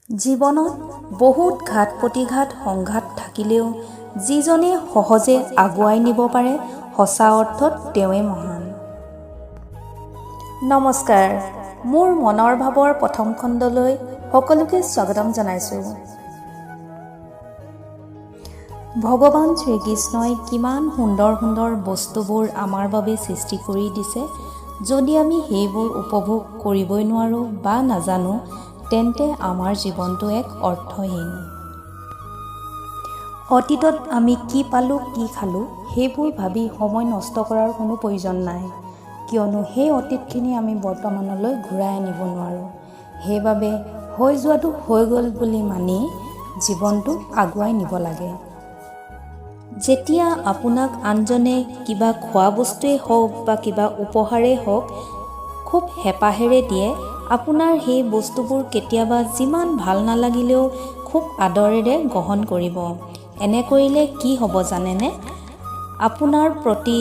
জীৱনত বহুত ঘাত প্ৰতিঘাত সংঘাত থাকিলেও যিজনে সহজে আগুৱাই নিব পাৰে সঁচা অৰ্থত তেওঁৱে মহান। নমস্কাৰ, মোৰ মনৰ ভাৱৰ প্ৰথম খণ্ডলৈ সকলোকে স্বাগতম জনাইছোঁ। ভগৱান শ্ৰীকৃষ্ণই কিমান সুন্দৰ সুন্দৰ বস্তুবোৰ আমাৰ বাবে সৃষ্টি কৰি দিছে। যদি আমি সেইবোৰ উপভোগ কৰিবই নোৱাৰোঁ বা নাজানো, তেন্তে আমাৰ জীৱনটো এক অৰ্থহীন। অতীতত আমি কি পালোঁ কি খালোঁ সেইবোৰ ভাবি সময় নষ্ট কৰাৰ কোনো প্ৰয়োজন নাই, কিয়নো সেই অতীতখিনি আমি বৰ্তমানলৈ ঘূৰাই আনিব নোৱাৰোঁ। সেইবাবে হৈ যোৱাটো হৈ গ'ল বুলি মানি জীৱনটো আগুৱাই নিব লাগে। যেতিয়া আপোনাক আনজনে কিবা খোৱা বস্তুৱেই হওক বা কিবা উপহাৰেই হওক খুব হেঁপাহেৰে দিয়ে, আপোনাৰ সেই বস্তুবোৰ কেতিয়াবা যিমান ভাল নালাগিলেও খুব আদৰেৰে গ্ৰহণ কৰিব। এনে কৰিলে কি হ'ব জানেনে? আপোনাৰ প্ৰতি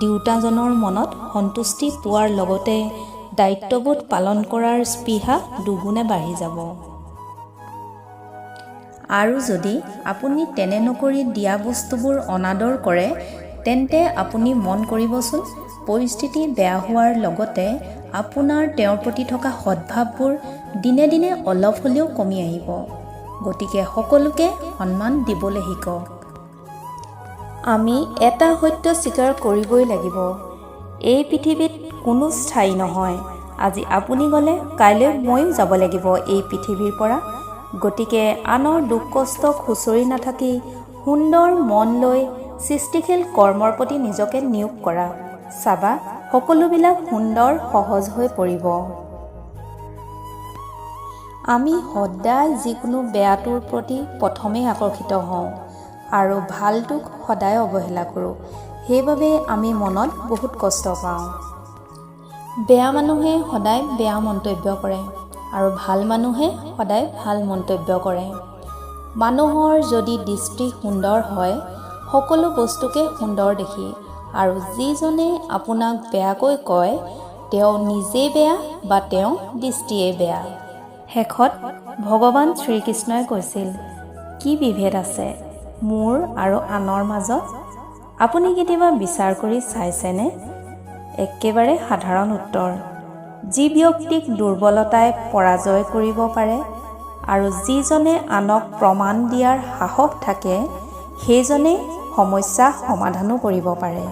দেউতাজনৰ মনত সন্তুষ্টি পোৱাৰ লগতে দায়িত্ববোধ পালন কৰাৰ স্পৃহা দুগুণে বাঢ়ি যাব। আৰু যদি আপুনি তেনে নকৰি দিয়া বস্তুবোৰ অনাদৰ কৰে, তেন্তে আপুনি মন কৰিবচোন, পৰিস্থিতি বেয়া হোৱাৰ লগতে আপোনাৰ তেওঁৰ প্ৰতি থকা সদ্ভাৱবোৰ দিনে দিনে অলপ হ'লেও কমি আহিব। গতিকে সকলোকে সন্মান দিবলৈ শিকক। আমি এটা সত্য স্বীকাৰ কৰিবই লাগিব, এই পৃথিৱীত কোনো স্থায়ী নহয়। আজি আপুনি গ'লে কাইলৈ ময়ো যাব লাগিব এই পৃথিৱীৰ পৰা। গতিকে আনৰ দুখ কষ্ট খুচৰি নাথাকি সুন্দৰ মন লৈ সৃষ্টিশীল কৰ্মৰ প্ৰতি নিজকে নিয়োগ কৰা। চাবা, সকলোবিলাক সুন্দৰ সহজ হৈ পৰিব। আমি সদায় যিকোনো বেয়াটোৰ প্ৰতি প্ৰথমেই আকৰ্ষিত হওঁ আৰু ভালটোক সদায় অৱহেলা কৰোঁ। সেইবাবে আমি মনত বহুত কষ্ট পাওঁ। বেয়া মানুহে সদায় বেয়া মন্তব্য কৰে আৰু ভাল মানুহে সদায় ভাল মন্তব্য কৰে। মানুহৰ যদি দৃষ্টি সুন্দৰ হয়, সকলো বস্তুকে সুন্দৰ দেখি, আৰু যিজনে আপোনাক বেয়াকৈ কয় তেওঁ নিজেই বেয়া বা তেওঁ দৃষ্টিয়েই বেয়া। শেষত ভগৱান শ্ৰীকৃষ্ণই কৈছিল, কি বিভেদ আছে মোৰ আৰু আনৰ মাজত? আপুনি কেতিয়াবা বিচাৰ কৰি চাইছেনে? একেবাৰে সাধাৰণ উত্তৰ। যি ব্যক্তিক দুৰ্বলতাই পৰাজয় কৰিব পাৰে আৰু যিজনে আনক প্ৰমাণ দিয়াৰ সাহস থাকে, সেইজনে সমস্যা সমাধানো কৰিব পাৰে।